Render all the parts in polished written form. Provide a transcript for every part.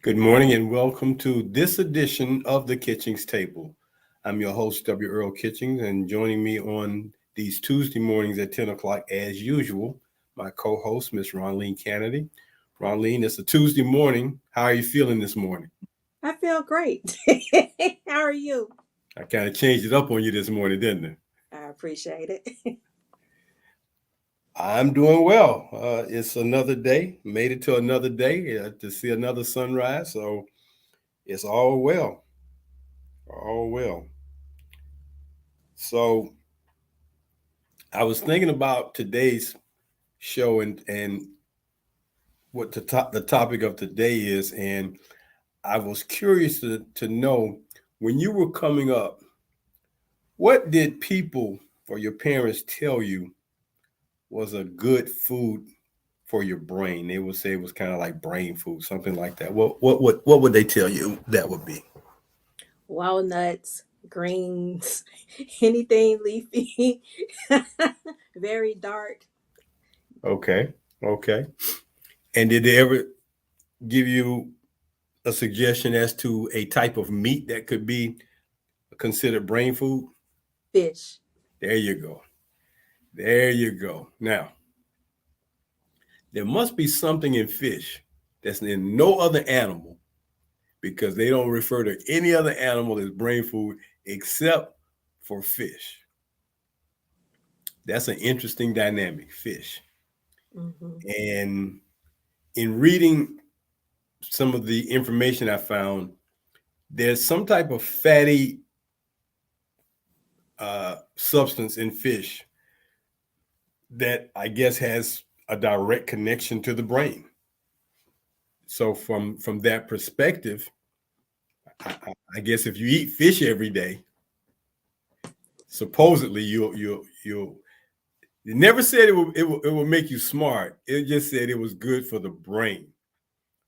Good morning and welcome to this edition of the Kitchings Table. I'm your host, W. Earl Kitchings, and joining me on these Tuesday mornings at 10 o'clock, as usual, my co host, Miss Ronleen Kennedy. Ronleen, it's a Tuesday morning. How are you feeling this morning? I feel great. How are you? I kind of changed it up on you this morning, didn't I? I appreciate it. I'm doing well. It's another day, made it to another day to see another sunrise. So it's all well, all well. So I was thinking about today's show and what the topic of today is, and I was curious to know when you were coming up, what did people or your parents tell you was a good food for your brain? They would say it was kind of like brain food, something like that. What would they tell you that would be? Walnuts, greens, anything leafy, very dark. Okay, okay. And did they ever give you a suggestion as to a type of meat that could be considered brain food? Fish. There you go. There you go. Now, there must be something in fish that's in no other animal because they don't refer to any other animal as brain food except for fish. That's an interesting dynamic, fish. Hmm. And in reading some of the information I found, there's some type of fatty substance in fish that I guess has a direct connection to the brain. So from that perspective, I guess if you eat fish every day, supposedly you'll. It never said it will make you smart. It just said it was good for the brain.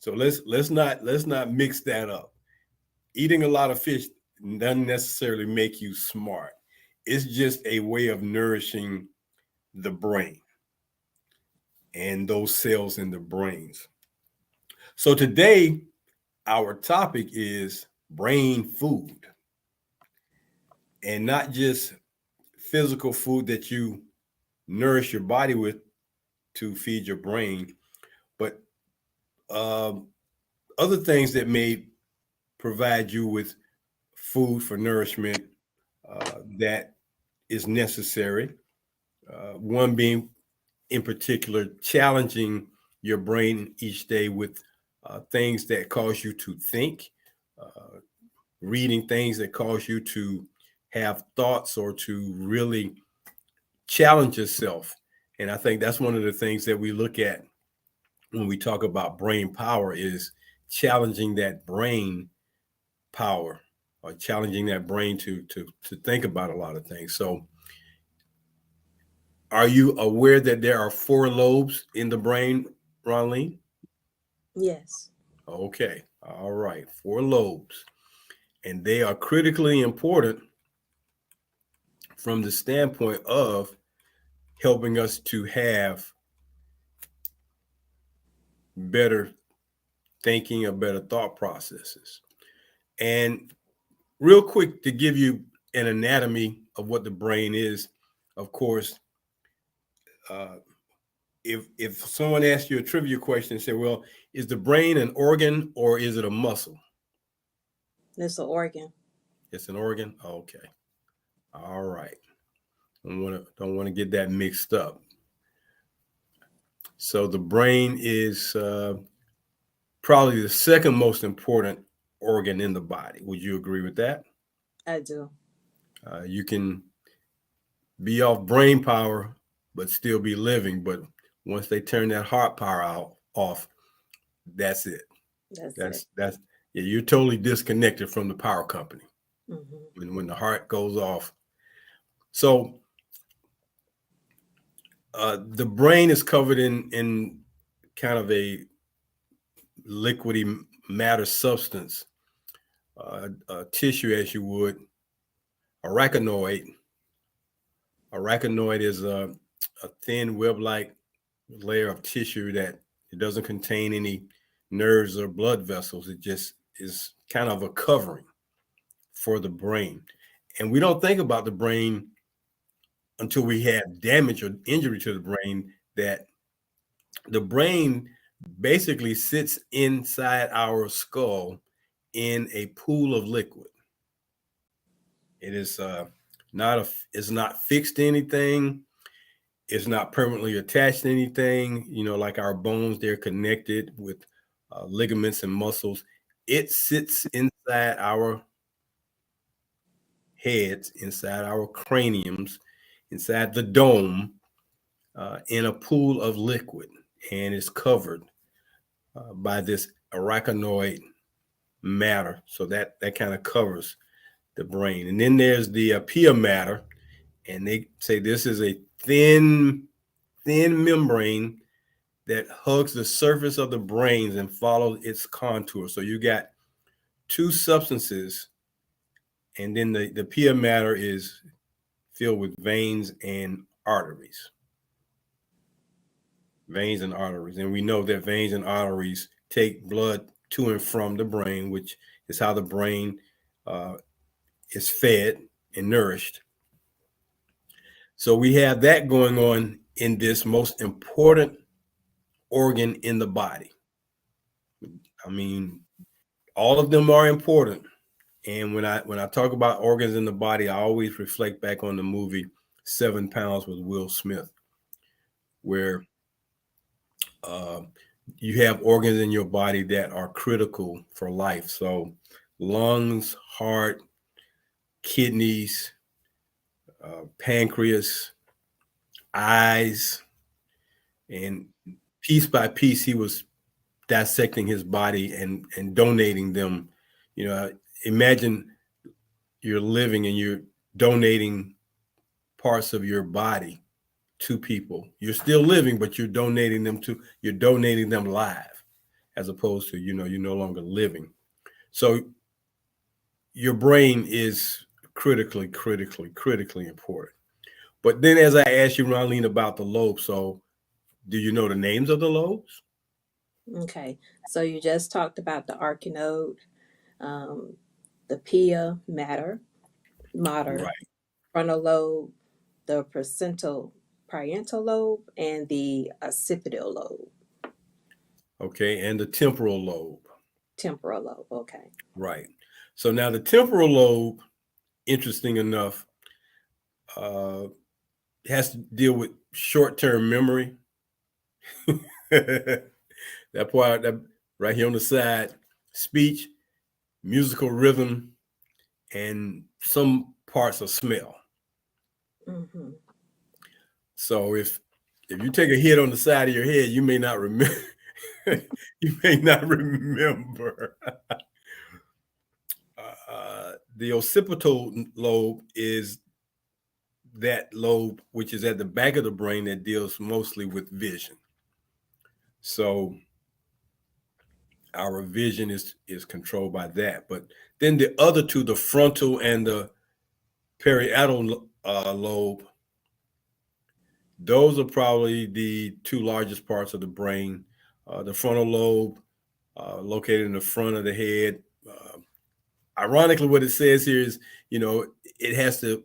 So let's not mix that up. Eating a lot of fish doesn't necessarily make you smart. It's just a way of nourishing the brain and those cells in the brains. So today our topic is brain food, and not just physical food that you nourish your body with to feed your brain, but um, other things that may provide you with food for nourishment that is necessary. One being, in particular, challenging your brain each day with things that cause you to think, uh, reading things that cause you to have thoughts or to really challenge yourself. And I think that's one of the things that we look at when we talk about brain power is challenging that brain power or challenging that brain to think about a lot of things. So are you aware that there are four lobes in the brain, Ronleen? Yes. Okay. All right. Four lobes. And they are critically important from the standpoint of helping us to have better thinking or better thought processes. And real quick to give you an anatomy of what the brain is, of course, uh, if someone asks you a trivia question and say, well, is the brain an organ or is it a muscle? It's an organ. It's an organ. Okay. All right. Don't want to get that mixed up. So the brain is probably the second most important organ in the body. Would you agree with that? I do. You can be off brain power, but still be living. But once they turn that heart power out off, that's it. That's it. That's yeah. You're totally disconnected from the power company Hmm. when the heart goes off. So the brain is covered in kind of a liquidy matter substance, tissue as you would. Arachnoid. Arachnoid is a thin web-like layer of tissue that it doesn't contain any nerves or blood vessels. It just is kind of a covering for the brain. And we don't think about the brain until we have damage or injury to the brain, that the brain basically sits inside our skull in a pool of liquid. It is it's not fixed to anything. It's not permanently attached to anything. Like our bones, they're connected with ligaments and muscles. It sits inside our heads, inside our craniums, inside the dome, in a pool of liquid, and it's covered by this arachnoid matter. So that kind of covers the brain. And then there's the pia matter, and they say this is a thin membrane that hugs the surface of the brain and follows its contour. So you got two substances, and then the pia matter is filled with veins and arteries. Veins and arteries. And we know that veins and arteries take blood to and from the brain, which is how the brain is fed and nourished. So we have that going on in this most important organ in the body. I mean, all of them are important. And when I talk about organs in the body, I always reflect back on the movie 7 Pounds with Will Smith, where uh, you have organs in your body that are critical for life. So lungs, heart, kidneys, pancreas, eyes, and piece by piece, he was dissecting his body and donating them. Imagine you're living and you're donating parts of your body to people. You're still living, but you're donating them live, as opposed to, you're no longer living. So your brain is critically important. But then, as I asked you, Ronline, about the lobes, so do you know the names of the lobes? Okay. So you just talked about the archinode, um, the pia mater, Right. frontal lobe, the parietal lobe, and the occipital lobe, Okay. And the temporal lobe. temporal lobe. Okay. Right. So now the temporal lobe, interesting enough, uh, has to deal with short-term memory. That part, that right here on the side, speech, musical rhythm, and some parts of smell. Mm-hmm. So if you take a hit on the side of your head, you may not remember. You may not remember. The occipital lobe is that lobe which is at the back of the brain that deals mostly with vision. So our vision is controlled by that. But then the other two, the frontal and the parietal lobe, those are probably the two largest parts of the brain. The frontal lobe, located in the front of the head. Ironically, what it says here is, it has to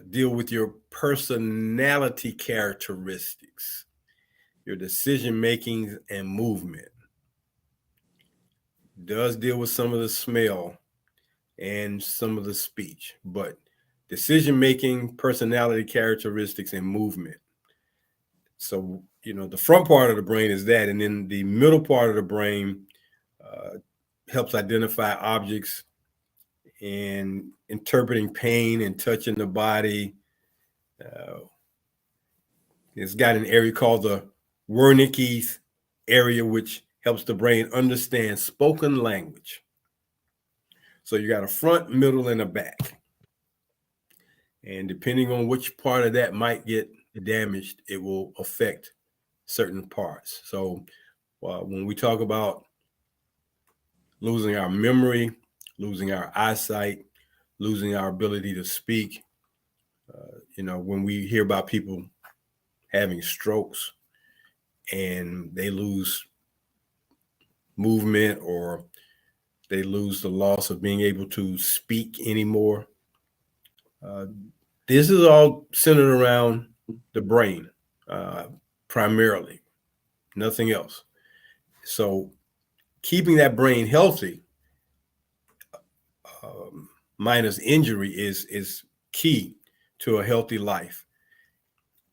deal with your personality characteristics, your decision making and movement. Does deal with some of the smell and some of the speech, but decision making, personality characteristics, and movement. So, the front part of the brain is that, and then the middle part of the brain uh, helps identify objects and interpreting pain and touching the body. Uh, it's got an area called the Wernicke's area, which helps the brain understand spoken language. So you got a front, middle, and a back. And depending on which part of that might get damaged, it will affect certain parts. So when we talk about losing our memory, losing our eyesight, losing our ability to speak, when we hear about people having strokes and they lose movement, or they lose the loss of being able to speak anymore. Uh, this is all centered around the brain, uh, primarily, nothing else. So keeping that brain healthy, um, minus injury, is key to a healthy life.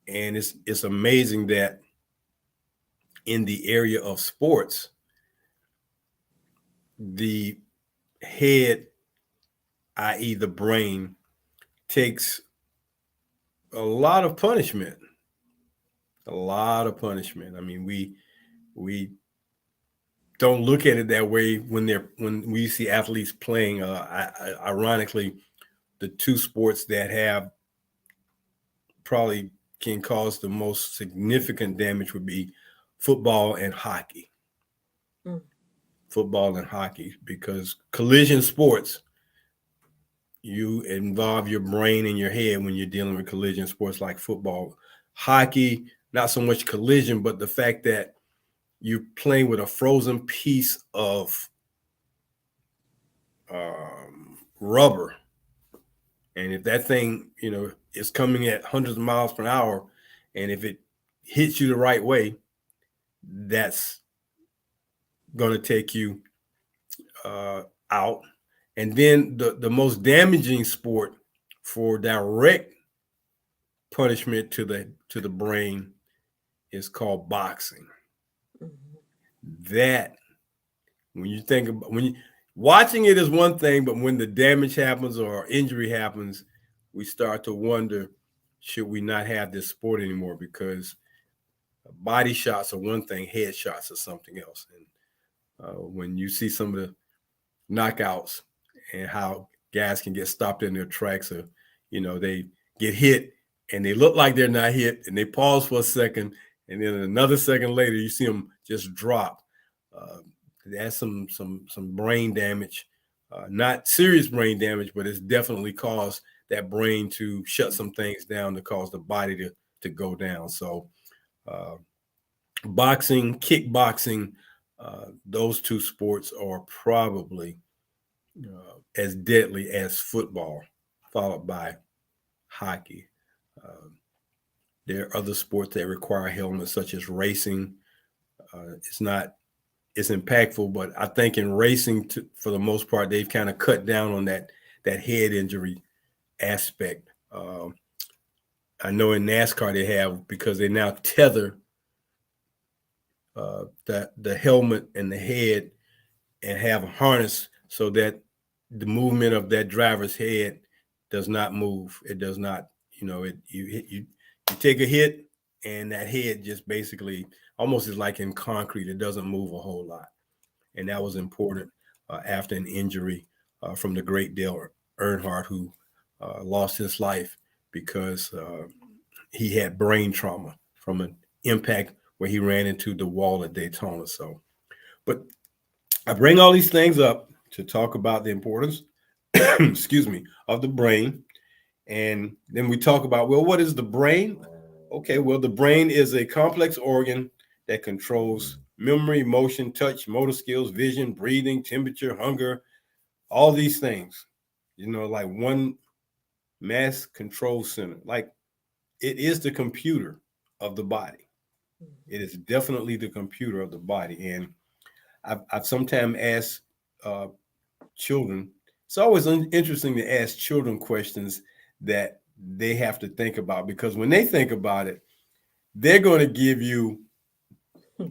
And it's amazing that in the area of sports, the head, i.e., the brain, takes a lot of punishment. A lot of punishment. I mean, we don't look at it that way when we see athletes playing. Ironically, the two sports that have probably can cause the most significant damage would be football and hockey. Mm. Football and hockey, because collision sports, you involve your brain and your head when you're dealing with collision sports like football. Hockey, not so much collision, but the fact that you're playing with a frozen piece of rubber. And if that thing, is coming at hundreds of miles per hour, and if it hits you the right way, that's going to take you uh, out. And then the most damaging sport for direct punishment to the brain is called boxing. Mhm. That, when you think about, watching it is one thing, but when the damage happens or injury happens, we start to wonder, should we not have this sport anymore? Because body shots are one thing, head shots are something else. And when you see some of the knockouts and how guys can get stopped in their tracks, or they get hit and they look like they're not hit, and they pause for a second, and then another second later you see them just drop. uh, that's some brain damage, not serious brain damage, but it's definitely caused that brain to shut some things down, to cause the body to go down. So uh, boxing, kickboxing, those two sports are probably as deadly as football, followed by hockey. Uh, there are other sports that require helmets, such as racing. It's not as impactful, but I think in racing, for the most part, they've kind of cut down on that head injury aspect. I know in NASCAR they have, because they now tether the helmet and the head, and have a harness so that the movement of that driver's head does not move. It does not, you take a hit, and that head just basically almost is like in concrete. It doesn't move a whole lot. And that was important after an injury from the great Dale Earnhardt, who lost his life because he had brain trauma from an impact where he ran into the wall at Daytona. So, but I bring all these things up to talk about the importance, excuse me, of the brain. And then we talk about, well, what is the brain? Okay, well, the brain is a complex organ that controls memory, motion, touch, motor skills, vision, breathing, temperature, hunger, all these things, like one mass control center. Like, it is the computer of the body. It is definitely the computer of the body. And I've sometimes asked uh, children, it's always interesting to ask children questions that they have to think about, because when they think about it, they're going to give you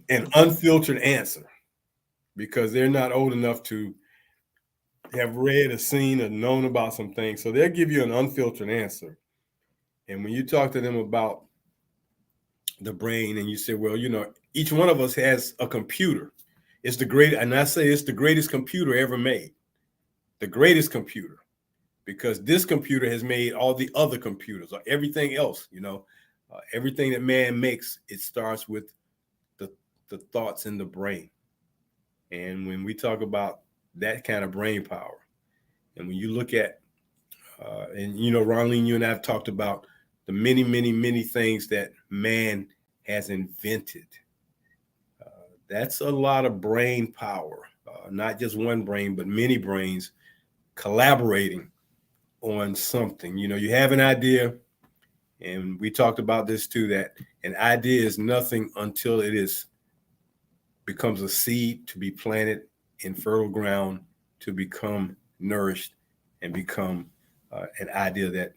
an unfiltered answer, because they're not old enough to have read or seen or known about some things. So they'll give you an unfiltered answer. And when you talk to them about the brain, and you say, well, each one of us has a computer. It's the great, and I say it's the greatest computer ever made, the greatest computer, because this computer has made all the other computers, or everything else. Everything that man makes, it starts with the thoughts in the brain. And when we talk about that kind of brain power, and when you look at, and Ronline, you and I have talked about the many, many, many things that man has invented, That's a lot of brain power, not just one brain, but many brains collaborating on something. You have an idea, and we talked about this too, that an idea is nothing until it is becomes a seed to be planted in fertile ground to become nourished and become an idea that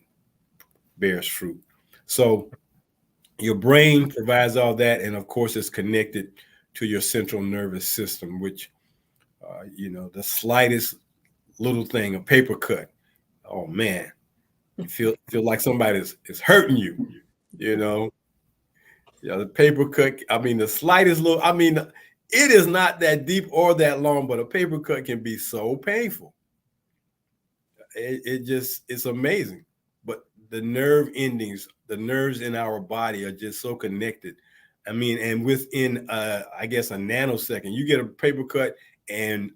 bears fruit. So your brain provides all that, and of course, it's connected to your central nervous system, which the slightest little thing, a paper cut, oh man, you feel like somebody is hurting you. You know, the paper cut. I mean, the slightest little. I mean, it is not that deep or that long, but a paper cut can be so painful. It's amazing. But the nerve endings, the nerves in our body are just so connected. I mean, and within I guess a nanosecond, you get a paper cut, and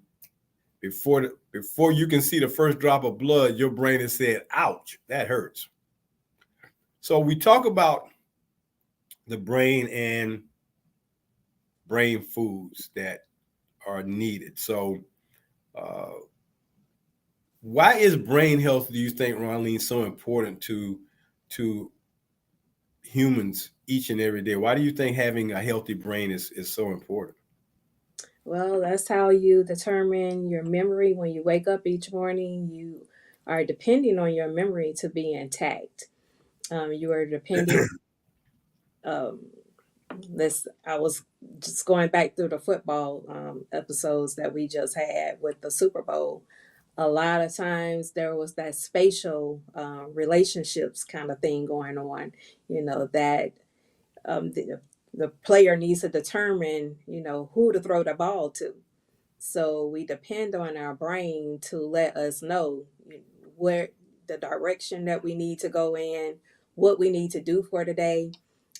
before you can see the first drop of blood, your brain has said, "Ouch, that hurts." So we talk about the brain and brain foods that are needed. So, uh, why is brain health, do you think, Ronline, so important to humans each and every day? Why do you think having a healthy brain is so important? Well, that's how you determine your memory when you wake up each morning. You are depending on your memory to be intact. You are depending. Um, this I was just going back through the football episodes that we just had with the Super Bowl. A lot of times there was that spatial relationships kind of thing going on. That the player needs to determine who to throw the ball to. So we depend on our brain to let us know where the direction that we need to go in, what we need to do for the day.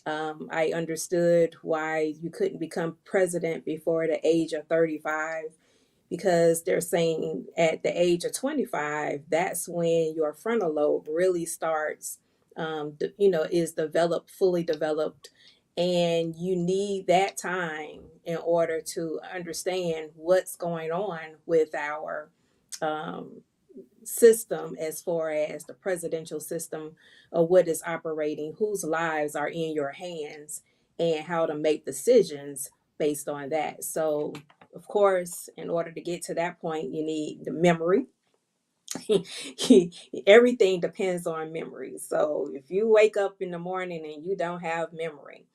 I understood why you couldn't become president before the age of 35, because they're saying at the age of 25, that's when your frontal lobe really starts, is developed, fully developed. And you need that time in order to understand what's going on with our um, system, as far as the presidential system of what is operating, whose lives are in your hands, and how to make decisions based on that. So, of course, in order to get to that point, you need the memory. Everything depends on memory. So, if you wake up in the morning and you don't have memory,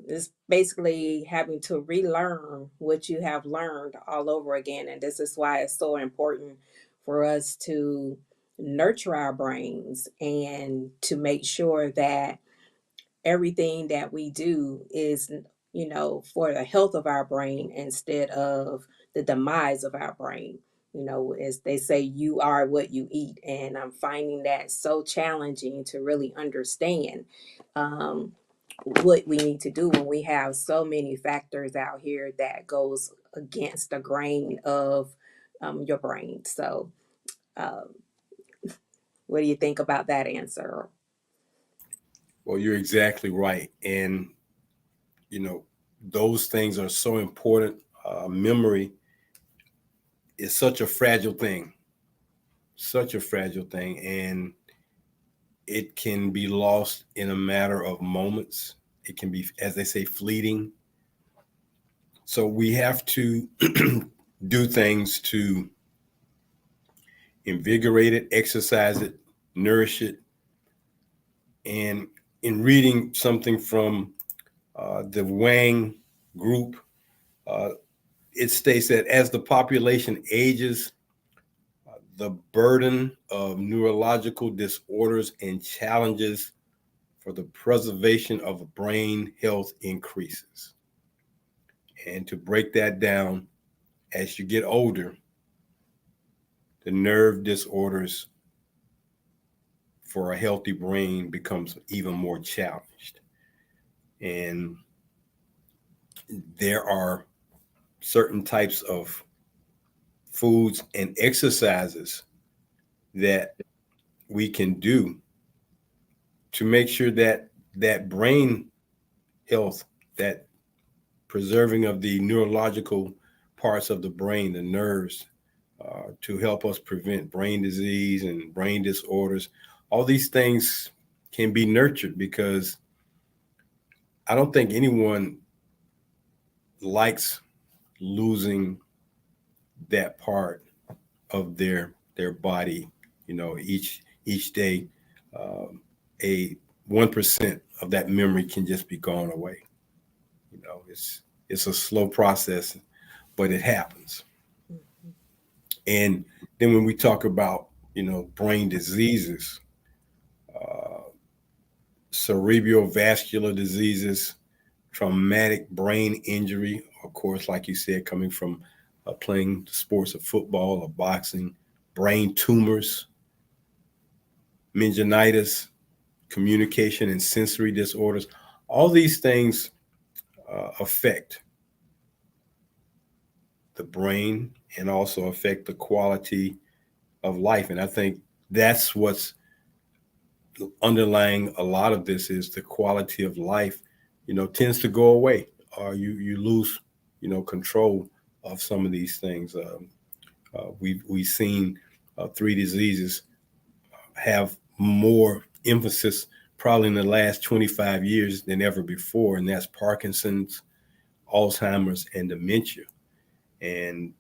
it's basically having to relearn what you have learned all over again. And this is why it's so important for us to nurture our brains and to make sure that everything that we do is, for the health of our brain instead of the demise of our brain. As they say, you are what you eat. And I'm finding that so challenging to really understand. Um, what we need to do when we have so many factors out here that goes against the grain of your brain. So, um, what do you think about that answer? Well, you're exactly right, and you know those things are so important. Memory is such a fragile thing, and it can be lost in a matter of moments. It can be, as they say, fleeting. So we have to do things to invigorate it, exercise it, nourish it. And in reading something from the Wang group, uh, it states that as the population ages, the burden of neurological disorders and challenges for the preservation of brain health increases. And to break that down, as you get older, the nerve disorders for a healthy brain becomes even more challenged. And there are certain types of foods and exercises that we can do to make sure that that brain health, that preserving of the neurological parts of the brain, the nerves, to help us prevent brain disease and brain disorders. All these things can be nurtured because I don't think anyone likes losing that part of their body. Each day, a 1% of that memory can just be gone away. It's a slow process, but it happens. Mhm. And then when we talk about brain diseases, uh, cerebral vascular diseases, traumatic brain injury, of course, like you said, coming from playing sports of football or boxing, brain tumors, meningitis, communication and sensory disorders, all these things affect the brain and also affect the quality of life. And I think that's what's underlying a lot of this is the quality of life, tends to go away, or you lose, control of some of these things. We've seen three diseases have more emphasis probably in the last 25 years than ever before, and that's Parkinson's, Alzheimer's, and dementia. And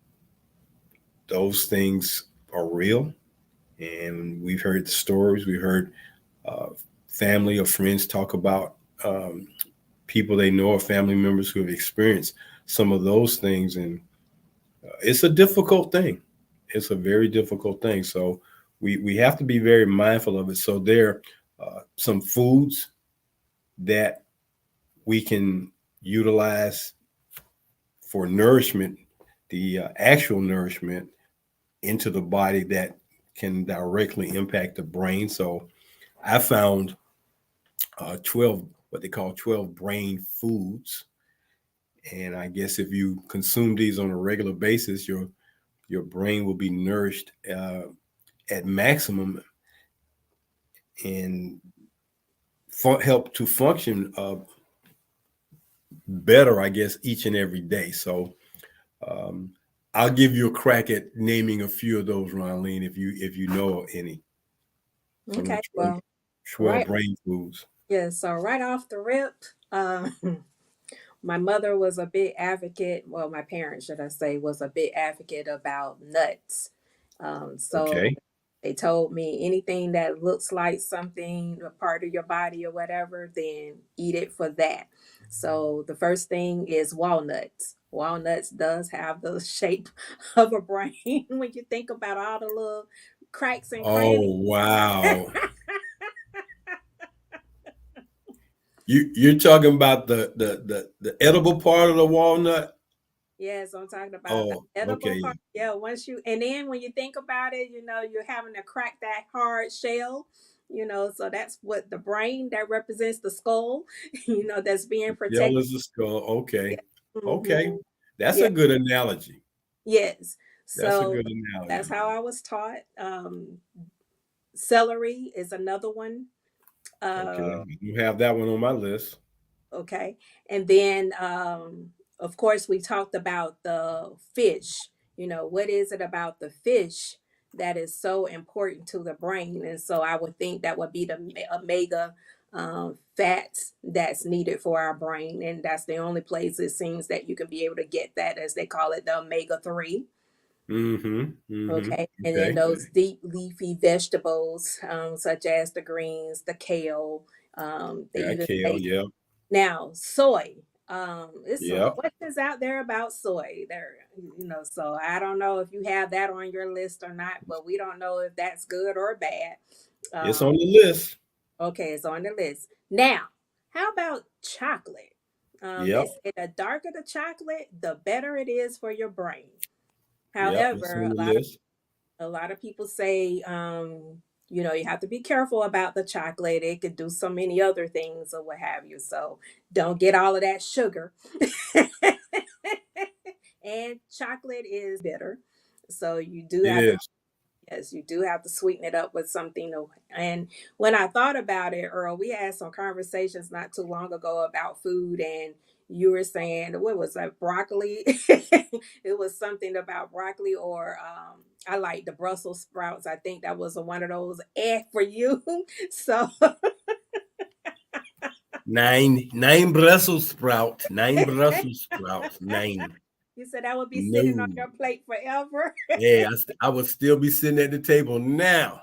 those things are real. And we've heard the stories. We heard uh, family or friends talk about um, people they know or family members who have experienced some of those things. And it's a difficult thing. It's a very difficult thing. So we have to be very mindful of it. So there are some foods that we can utilize for nourishment, the actual nourishment into the body that can directly impact the brain. So I found 12, what they call 12 brain foods. And I guess if you consume these on a regular basis, your brain will be nourished at maximum and help to function better, I guess, each and every day. So um, I'll give you a crack at naming a few of those, Ronline, if you know of any from the Okay, 12, well, 12 right, brain foods. yeah, so right off the rip, my mother was a big advocate, well, my parents, should I say, was a big advocate about nuts. So Okay. they told me anything that looks like something, a part of your body or whatever, then eat it for that. So the first thing is walnuts. Walnuts does have the shape of a brain when you think about all the little cracks and crannies. Oh wow. You're talking about the edible part of the walnut? Yes, I'm talking about the Oh, edible okay. part. Yeah, once you and then when you think about it, you're having to crack that hard shell, so that's what the brain that represents the skull, that's being Shell protected. is the skull. Okay. Yeah. Hmm. Okay. That's Yeah, a good analogy. yes. That's a So good that's analogy. how I was taught. Celery is another one. Okay. Uh, You have that one on my list. Okay. And then, of course, we talked about the fish. What is it about the fish that is so important to the brain? And so I would think that would be the omega fats that's needed for our brain. And that's the only place it seems that you can be able to get that, as they call it, the omega 3. Mm-hmm. Mm-hmm. Okay. And then Okay. those deep leafy vegetables, such as the greens, the kale. They Yeah, even kale. say Yeah. now, soy. There's some Yeah. questions out there about soy. So I don't know if you have that on your list or not, but we don't know if that's good or bad. It's Um, on the list. okay, it's on the list. Now, how about chocolate? They Yep. say the darker the chocolate, the better it is for your brain. Yep. It's on However, the list. a lot of people say, you have to be careful about the chocolate. It could do so many other things or what have you. So don't get all of that sugar. And chocolate is bitter. So you do It have to, is. yes, you do have to sweeten it up with something. And when I thought about it, Earl, we had some conversations not too long ago about food and you were saying what was that, broccoli? It was something about broccoli, or I like the Brussels sprouts. I think that was one of those for you. So Nine Brussels sprout. Nine Brussels sprouts. Nine. you said that would be sitting on No. your plate forever. Yeah, I would still be sitting at the table now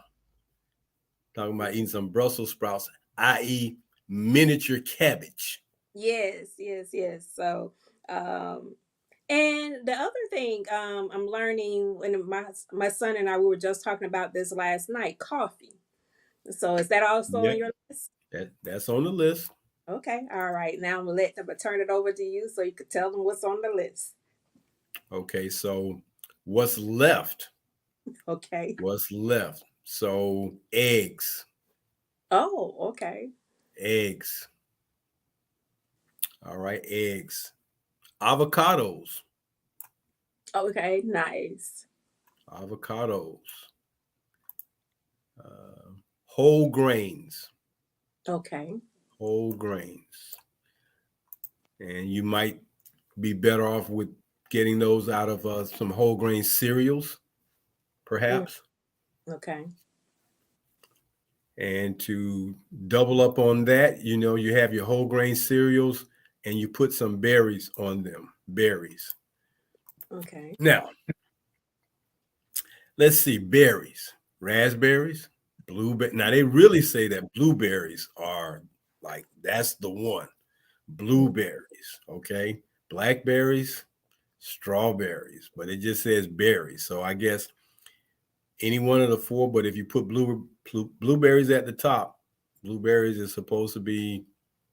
talking about eating some Brussels sprouts, i.e., miniature cabbage. Yes, yes, yes. So, um, and the other thing I'm learning, when my son and I, we were just talking about this last night, coffee. So is that also Yeah, on your list? that's on the list. Okay, all right. Now I'm gonna let them turn it over to you so you could tell them what's on the list. Okay, so what's left? Okay. What's left? So eggs, Oh, okay. eggs. All right, eggs, avocados, Okay, nice. avocados, whole grains, Okay. whole grains, and you might be better off with getting those out of some whole grain cereals, Mm, perhaps. okay. And to double up on that, you have your whole grain cereals and you put some berries on them. Berries. Okay. Now, let's see, berries, raspberries, blueberry. Now they really say that blueberries are like that's the one. Mm, Blueberries, okay? Blackberries, strawberries, but it just says berries. So I guess any one of the four, but if you put blueberries at the top, blueberries is supposed to be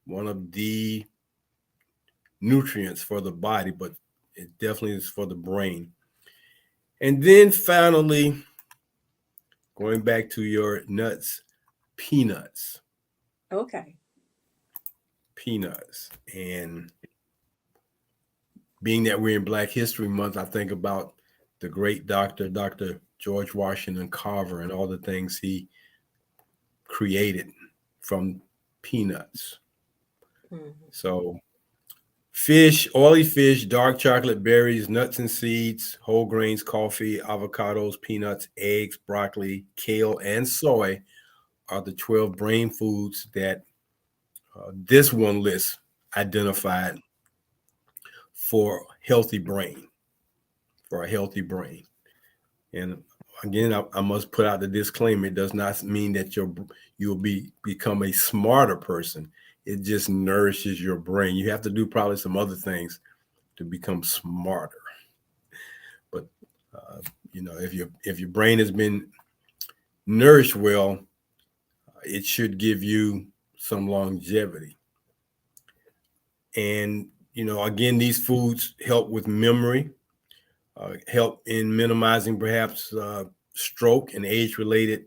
one of the nutrients for the body, but it definitely is for the brain. And then finally, going back to your nuts, peanuts, okay. peanuts. And being that we're in Black History Month, I think about the great Dr. George Washington Carver, and all the things he created from peanuts. Mhm. So fish, oily fish, dark chocolate, berries, nuts and seeds, whole grains, coffee, avocados, peanuts, eggs, broccoli, kale, and soy are the 12 brain foods that this one list identified for healthy brain, for a healthy brain. And again, I must put out the disclaimer: it does not mean that you'll become a smarter person. It just nourishes your brain. You have to do probably some other things to become smarter. But uh, if your brain has been nourished well, it should give you some longevity. And again, these foods help with memory, help in minimizing perhaps stroke and age-related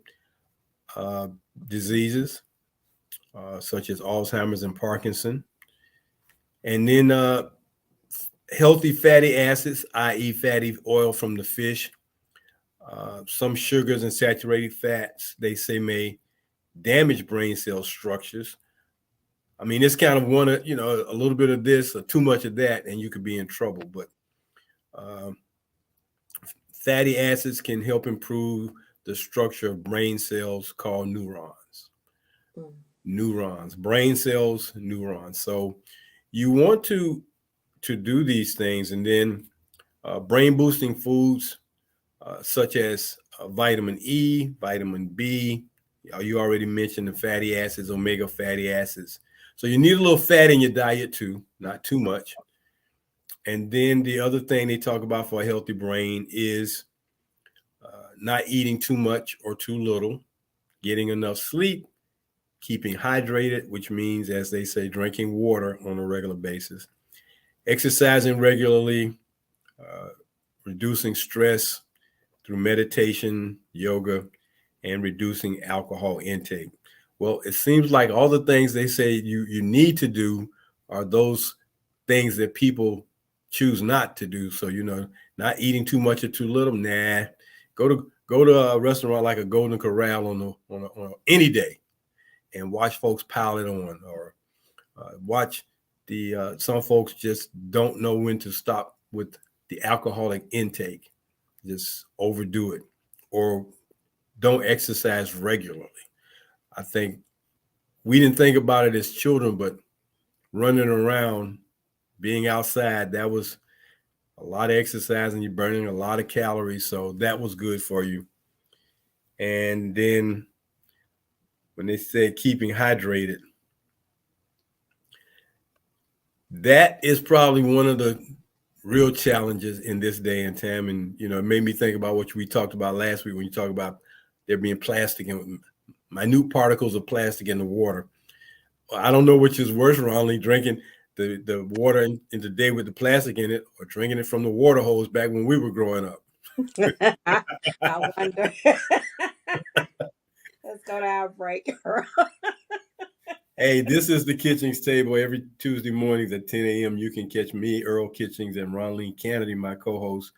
uh, diseases such as Alzheimer's and Parkinson. And then healthy fatty acids, i.e., fatty oil from the fish, some sugars and saturated fats, they say may damage brain cell structures. I mean, it's kind of a little bit of this or too much of that, and you could be in trouble. But um, fatty acids can help improve the structure of brain cells called neurons. Mm, Neurons, brain cells, neurons. So you want to do these things, and then brain boosting foods such as vitamin E, vitamin B. You already mentioned the fatty acids, omega fatty acids. So you need a little fat in your diet too, not too much. And then the other thing they talk about for a healthy brain is not eating too much or too little, getting enough sleep, keeping hydrated, which means, as they say, drinking water on a regular basis, exercising regularly, uh, reducing stress through meditation, yoga, and reducing alcohol intake. Well, it seems like all the things they say you need to do are those things that people choose not to do. So, not eating too much or too little. Nah, go to a restaurant like a Golden Corral on any day and watch folks pile it on, or watch. the some folks just don't know when to stop with the alcoholic intake, just overdo it, or don't exercise regularly. I think we didn't think about it as children, but running around, being outside, that was a lot of exercise and you're burning a lot of calories. So that was good for you. And then when they said keeping hydrated, that is probably one of the real challenges in this day and time. And, you know, it made me think about what we talked about last week when you talk about there being plastic and minute particles of plastic in the water. I don't know which is worse, Ronley, drinking the water in the day with the plastic in it or drinking it from the water hose back when we were growing up. I wonder. Let's go to our break. Hey, this is the Kitchings Table. Every Tuesday mornings at 10 a.m. You can catch me, Earl Kitchings, and Ronleen Kennedy, my co-host,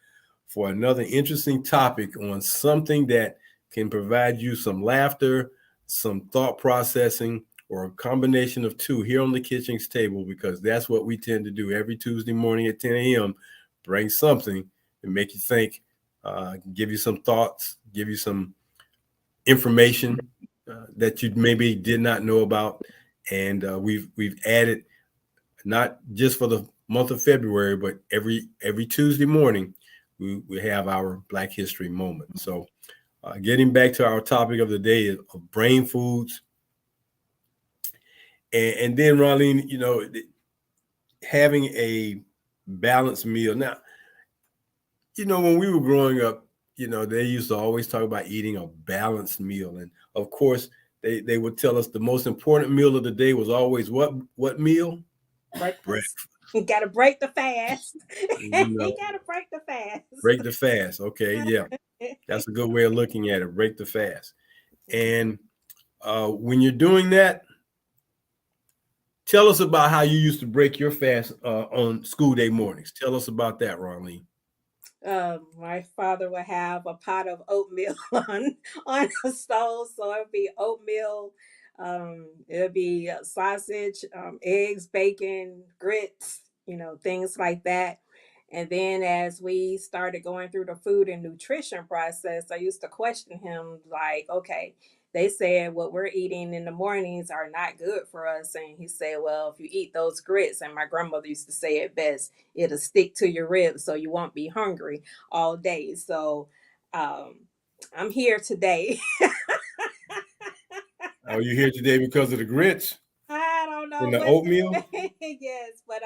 for another interesting topic on something that can provide you some laughter, some thought processing, or a combination of two here on the Kitchings Table, because that's what we tend to do every Tuesday morning at 10 a.m. Bring something and make you think, give you some thoughts, give you some information that you maybe did not know about. And we've added, not just for the month of February, but every Tuesday morning we have our Black History moment. So getting back to our topic of the day of brain foods, and then Ronleen, you know, having a balanced meal. Now, you know, when we were growing up, you know, they used to always talk about eating a balanced meal, and of course, they would tell us the most important meal of the day was always what meal? Breakfast. Breakfast. You gotta break the fast. You You know, gotta break the break the fast. Okay, yeah, that's a good way of looking at it. Break the fast. And when you're doing that, tell us about how you used to break your fast on school day mornings. Tell us about that, Ronleen. My father would have a pot of oatmeal on the stove, so it'd be oatmeal. It'd be sausage, eggs, bacon, grits, things like that. And then as we started going through the food and nutrition process, I used to question him like, okay, they said what we're eating in the mornings are not good for us. And he said, well, if you eat those grits, and my grandmother used to say it best, it'll stick to your ribs so you won't be hungry all day. So um, I'm here today. Are you here today because of the grits I don't and know the what oatmeal? yes, but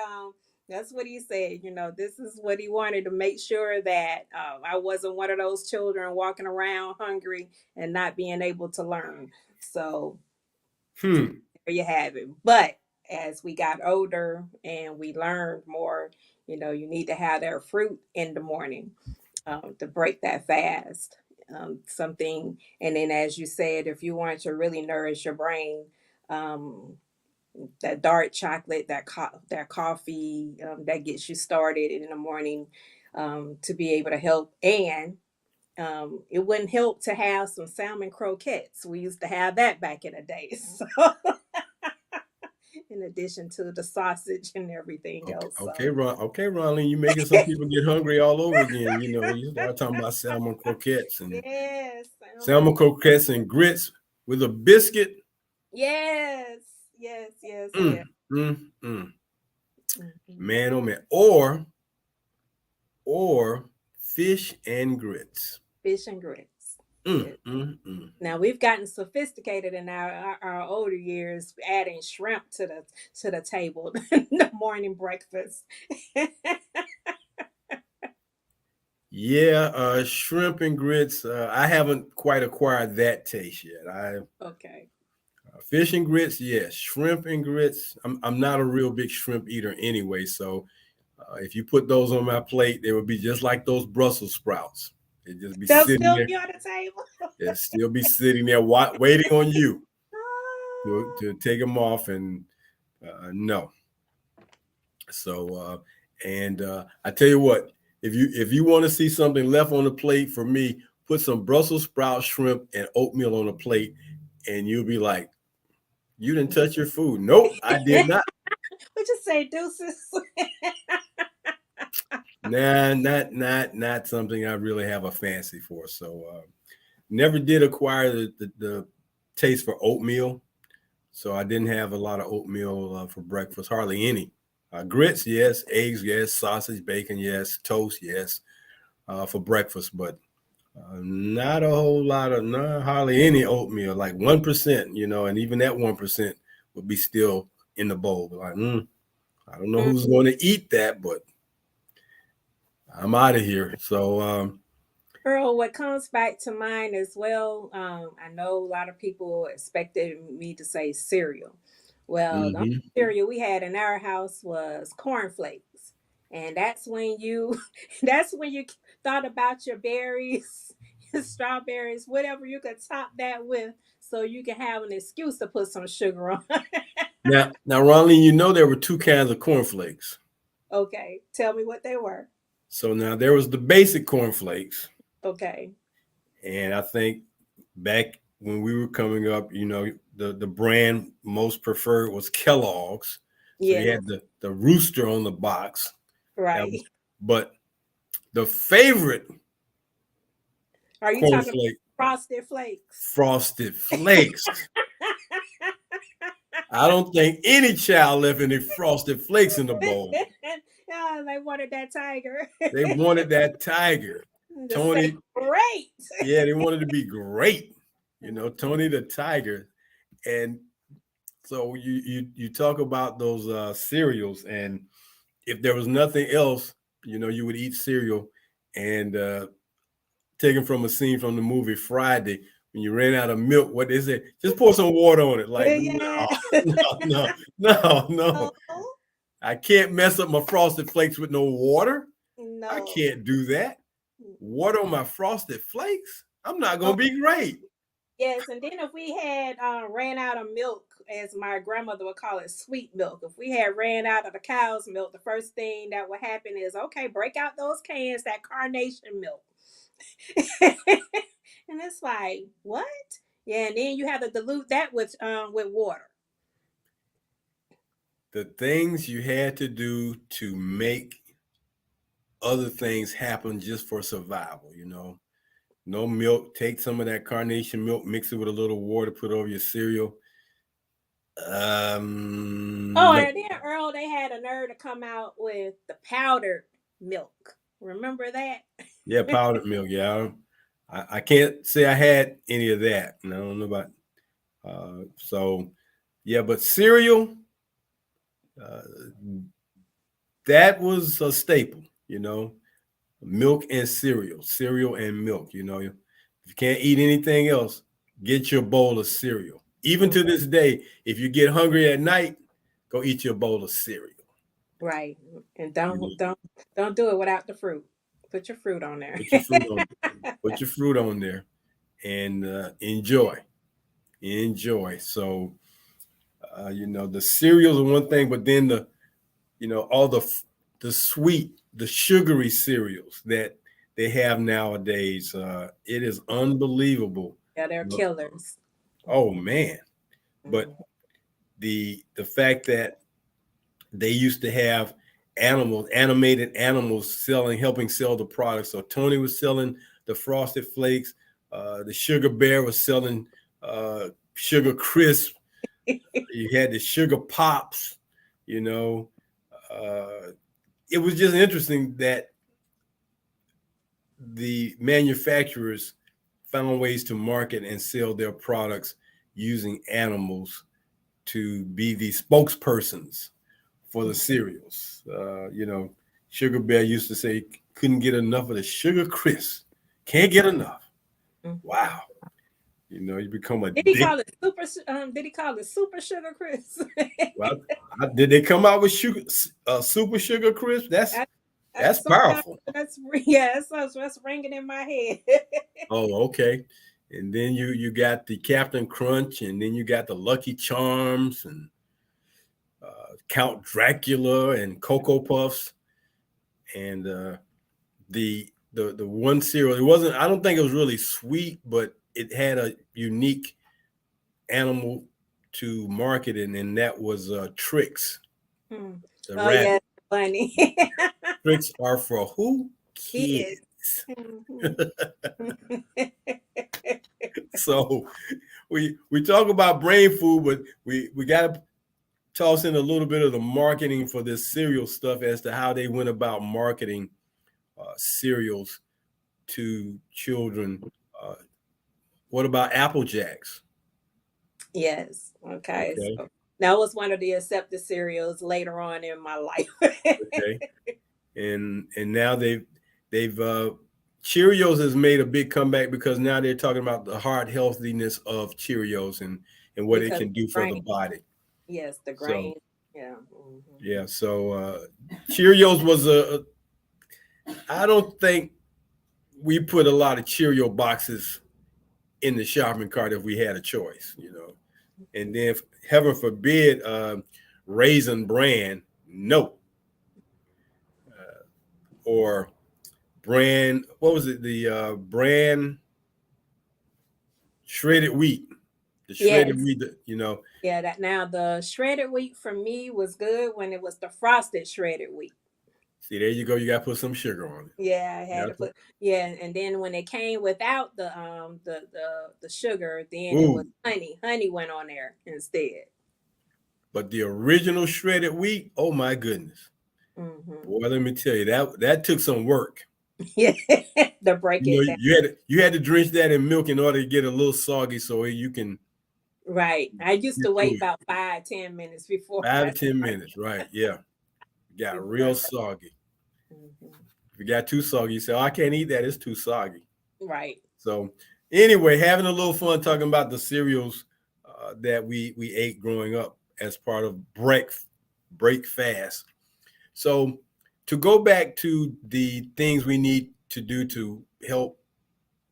that's what he said. This is what he wanted to make sure that I wasn't one of those children walking around hungry and not being able to learn. So Hmm. there you have it. But as we got older and we learned more, you need to have that fruit in the morning to break that fast. Something, and then as you said, if you want to really nourish your brain, um, that dark chocolate, that coffee, that gets you started in the morning, to be able to help. And it wouldn't help to have some salmon croquettes. We used to have that back in the day. So, in addition to the sausage and everything Okay, else. okay, So, Ronleen, you're making some people get hungry all over again. You know, you start talking about yes, salmon croquettes and grits with a biscuit. yes, yes, yes, yes. Mm, mm, mm. Mhm. Man, oh man, or fish and grits. Fish and grits. Mm, Yes. mm, mm. Now we've gotten sophisticated in our older years, adding shrimp to the table in the morning breakfast. Yeah, shrimp and grits. I haven't quite acquired that taste yet. I Okay. Fish and grits, yes. Shrimp and grits. I'm not a real big shrimp eater anyway, so if you put those on my plate, they would be just like those Brussels sprouts. They'd just be They'll sitting still there. be on the table. They'll still be sitting there waiting on you Ah. to take them off. And no. So and I tell you what, if you want to see something left on the plate for me, put some Brussels sprout shrimp and oatmeal on a plate, and you'll be like, you didn't touch your food. Nope, I did not. you say, deuces? Nah, not something I really have a fancy for. So never did acquire the taste for oatmeal. So I didn't have a lot of oatmeal for breakfast, hardly any. Grits, yes. Eggs, yes. Sausage, bacon, yes. Toast, yes. For breakfast, but not a whole lot of, no, hardly any oatmeal, like 1%, and even that 1% would be still in the bowl. Like, I don't know who's going to eat that, but I'm out of here. So, Earl, what comes back to mind as well, I know a lot of people expected me to say cereal. Well, the only mhm. cereal we had in our house was cornflakes. And that's when you that's when you thought about your berries, your strawberries, whatever you could top that with so you can have an excuse to put some sugar on. Now, Ronlene, there were two kinds of cornflakes. Okay, tell me what they were. So now there was the basic cornflakes, Okay. and I think back when we were coming up, the brand most preferred was Kellogg's. So you Yes, had the rooster on the box. That right. was, but the favorite Are you talking about cornflake, frosted flakes? Frosted Flakes. I don't think any child left any Frosted Flakes in the bowl. Yeah, they wanted that tiger. They wanted that tiger. To say Tony, great. yeah, they wanted to be great. Tony the Tiger. And so you talk about those cereals, and if there was nothing else, you would eat cereal. And taken from a scene from the movie Friday, when you ran out of milk, what they said, just pour some water on it. Like, Yeah. no, no, no, no. No, I can't mess up my Frosted Flakes with no water. I no. can't do that. Water on my Frosted Flakes? I'm not Oh, going to be great. yes, and then if we had ran out of milk, as my grandmother would call it, sweet milk. If we had ran out of the cow's milk, the first thing that would happen is, okay, break out those cans, that carnation milk. And it's like, what? Yeah, and then you have to dilute that with water. The things you had to do to make other things happen just for survival. No milk, take some of that carnation milk, mix it with a little water, put it over your cereal. Oh, No. and then Earl, they had a nerve to come out with the powdered milk. Remember that? Yeah, powdered milk. Yeah, I can't say I had any of that. And I don't know about. So, yeah, but cereal, uh, that was a staple. Milk and cereal and milk. If you can't eat anything else, get your bowl of cereal. Even to this day, if you get hungry at night, go eat your bowl of cereal. Right. And You know, don't do it without the fruit. Put your fruit on there. put your fruit on. Put your fruit on there and enjoy. So, the cereals are one thing, but then all the sweet, the sugary cereals that they have nowadays, it is unbelievable. Yeah, they're killers. Oh man! But Mhm. the fact that they used to have animated animals helping sell the product. So Tony was selling the Frosted Flakes, the Sugar Bear was selling Sugar Crisp. You had the Sugar Pops. You know, uh, it was just interesting that the manufacturers found ways to market and sell their products using animals to be the spokespersons for the cereals. Sugar Bear used to say couldn't get enough of the Sugar Crisp. Can't get enough. Mhm. Wow. You become Did he addicted. call it super? Did he call it super sugar crisp? Well, did they come out with super sugar crisp? That's I, that's sometimes powerful. yeah, that's ringing in my head. Oh, okay. And then you got the Captain Crunch, and then you got the Lucky Charms and Count Dracula and Cocoa Puffs, and the one cereal. It wasn't. I don't think it was really sweet, but it had a unique animal to market it, and that was Trix. Hmm. The Oh yeah, rabbit. funny. Tricks are for who? Kids. Kids. Mhm. So we talk about brain food, but we got to toss in a little bit of the marketing for this cereal stuff as to how they went about marketing cereals to children. Uh, what about Apple Jacks? Yes. Okay. Okay, So that was one of the accepted cereals later on in my life. okay, and now they've Cheerios has made a big comeback because now they're talking about the heart healthiness of Cheerios and what it Because can do for the grain. body. Yes, the So grain. Yeah. Hmm. yeah, so Cheerios was a I don't think we put a lot of Cheerio boxes in the shopping cart if we had a choice, you know. And then, heaven forbid, Raisin Bran, no, or brand. What was it? The brand shredded wheat. The shredded Yes. wheat. You know. Yeah, that now the shredded wheat for me was good when it was the frosted shredded wheat. See, there you go. You got to put some sugar on it. Yeah, I had to Yeah. put yeah, and then when it came without the sugar, then it was Ooh, honey. Honey went on there instead. but the original shredded wheat. Oh my goodness, Hmm. boy, let me tell you that took some work. Yeah, to break You know, it down. you had to drench that in milk in order to get a little soggy, so you can Right. I used get to through wait it. about 5, 10 minutes before 5 to 10 minutes, right? Yeah, got before I real started. soggy. Hmm. If it got too soggy, you say, "Oh, I can't eat that; it's too soggy." Right. So, anyway, having a little fun talking about the cereals that we ate growing up as part of break fast. So, to go back to the things we need to do to help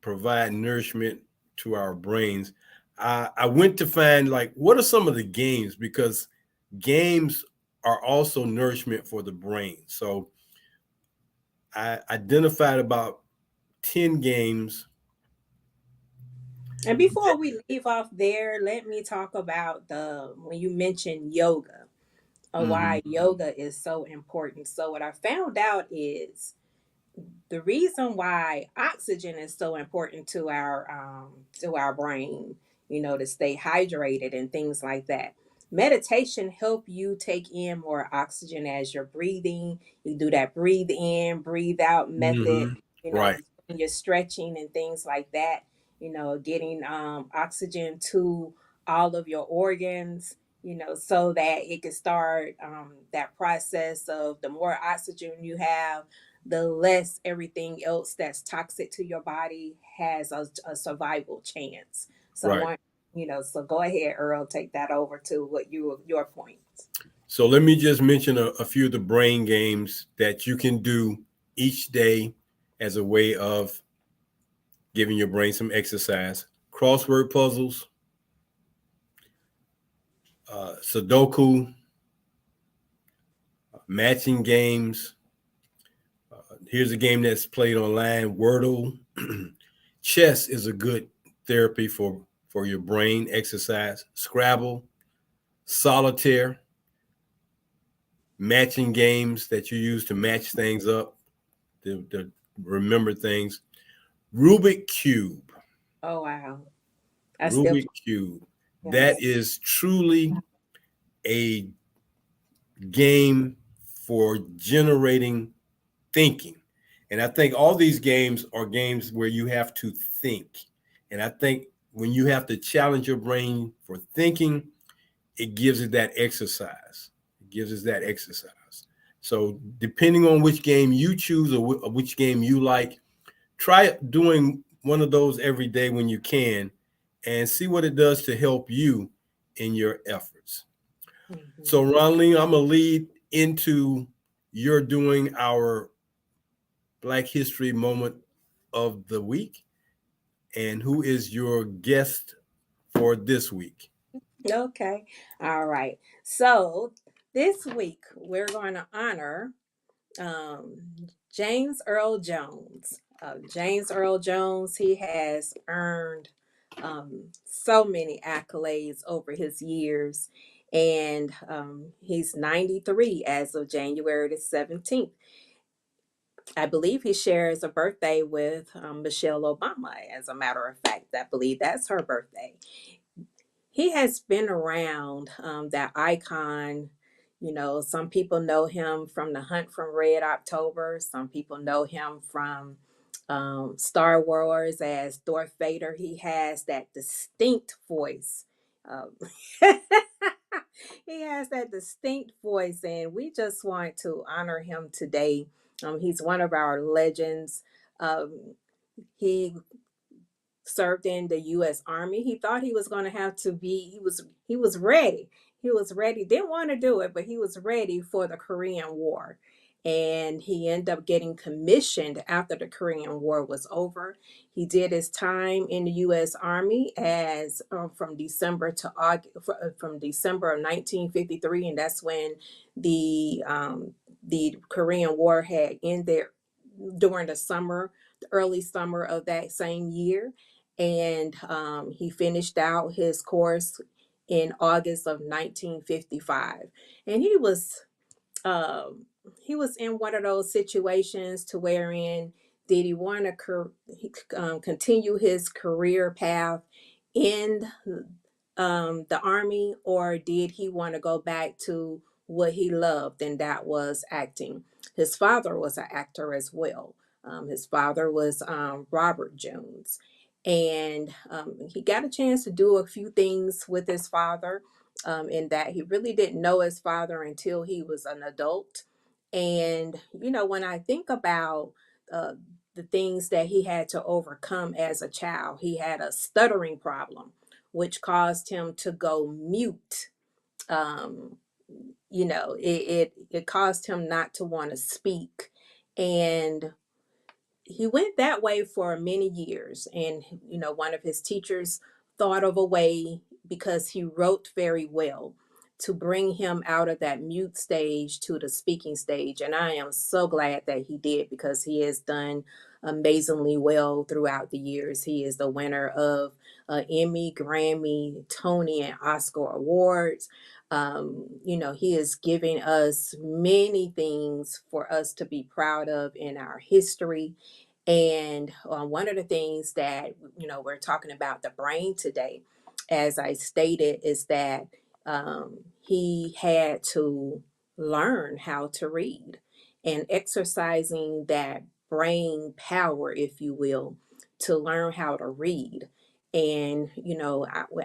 provide nourishment to our brains, I went to find like what are some of the games because games are also nourishment for the brain. So I identified about 10 games. And before we leave off there, let me talk about the when you mentioned yoga, or Mhm. why yoga is so important. So what I found out is the reason why oxygen is so important to our brain, to stay hydrated and things like that. Meditation help you take in more oxygen as you're breathing. You do that breathe in breathe out method, Mhm. Right. when you're stretching and things like that, getting oxygen to all of your organs, so that it can start that process of the more oxygen you have, the less everything else that's toxic to your body has a survival chance. So I Right. want, so go ahead, Earl, take that over to what your points. So let me just mention a few of the brain games that you can do each day as a way of giving your brain some exercise. Crossword puzzles, Sudoku, matching games. Here's a game that's played online, Wordle. Chess is a good therapy for your brain exercise. Scrabble, solitaire, matching games that you use to match things up, to remember things. Rubik Cube. Oh wow, I still Rubik Cube. That yes. is truly a game for generating thinking. And I think all these games are games where you have to think. And I think when you have to challenge your brain for thinking, it gives it that exercise. It gives us that exercise. So depending on which game you choose or which game you like, try doing one of those every day when you can and see what it does to help you in your efforts. So, Hmm. Ronlene, I'm going to lead into your doing our Black History moment of the week. And who is your guest for this week? Okay, all right. So this week we're going to honor um, James Earl Jones. James Earl Jones, he has earned so many accolades over his years. and he's 93 as of January the 17th. I believe he shares a birthday with Michelle Obama. As a matter of fact, I believe that's her birthday. He has been around, that icon. You know, some people know him from The Hunt from Red October. Some people know him from Star Wars as Darth Vader. He has that distinct voice. Um, he has that distinct voice, and we just want to honor him today. He's one of our legends. He served in the U.S. Army. He thought he was going to have to be. He was ready. He was ready. Didn't want to do it, but he was ready for the Korean War. And he ended up getting commissioned after the Korean War was over. He did his time in the U.S. Army as from December to August, from December of 1953, and that's when the Korean War had ended during the summer, the early summer of that same year. And he finished out his course in August of 1955. And um, he was in one of those situations to wherein did he want to continue his career path in the army, or did he want to go back to what he loved, and that was acting. His father was an actor as well. His father was Robert Jones, and he got a chance to do a few things with his father, in that he really didn't know his father until he was an adult. And, you know, when I think about uh, the things that he had to overcome as a child, he had a stuttering problem, which caused him to go mute. Um, it caused him not to want to speak. And he went that way for many years. And one of his teachers thought of a way, because he wrote very well, to bring him out of that mute stage to the speaking stage. And I am so glad that he did, because he has done amazingly well throughout the years. He is the winner of Emmy, Grammy, Tony, and Oscar awards. He is giving us many things for us to be proud of in our history. And one of the things that, we're talking about the brain today, as I stated, is that he had to learn how to read, and exercising that brain power, if you will, to learn how to read. And,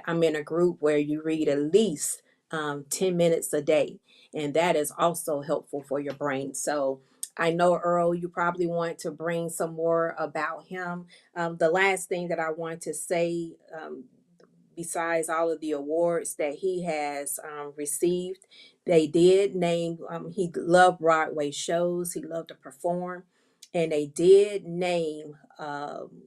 I'm in a group where you read at least 10 minutes a day, and that is also helpful for your brain. So, I know, Earl, you probably want to bring some more about him. The last thing that I want to say, besides all of the awards that he has received, they did name, he loved Broadway shows, he loved to perform, and they did name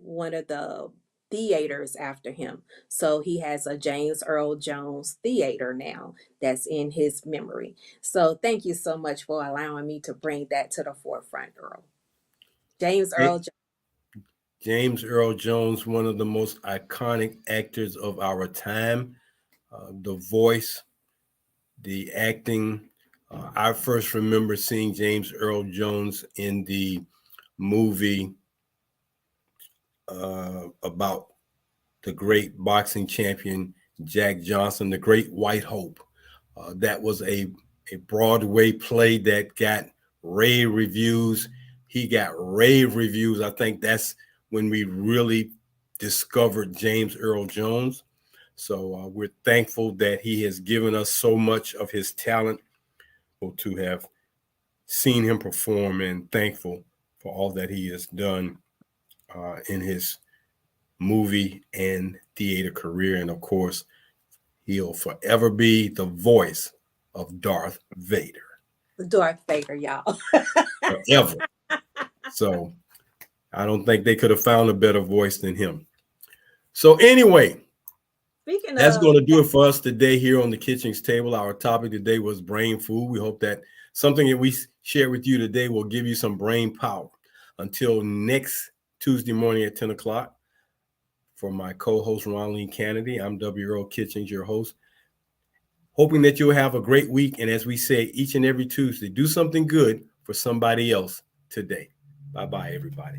one of the theaters after him. So he has a James Earl Jones Theater now that's in his memory. So thank you so much for allowing me to bring that to the forefront, Earl. James Earl Jones. James Earl Jones, one of the most iconic actors of our time. The voice, the acting. I first remember seeing James Earl Jones in the movie about the great boxing champion Jack Johnson, The Great White Hope. That was a Broadway play that got rave reviews. He got rave reviews. I think that's when we really discovered James Earl Jones. So we're thankful that he has given us so much of his talent, to have seen him perform, and thankful for all that he has done in his movie and theater career. And of course, he'll forever be the voice of Darth Vader. Darth Vader, y'all. Forever. So I don't think they could have found a better voice than him. So anyway, Speaking that's of, going to do it for us today here on the Kitchings Table. Our topic today was brain food. We hope that something that we share with you today will give you some brain power. Until next Tuesday morning at 10 o'clock, for my co-host, Ronleen Kennedy, I'm W. Earl Kitchings, your host. Hoping that you'll have a great week. And as we say each and every Tuesday, do something good for somebody else today. Bye-bye, everybody.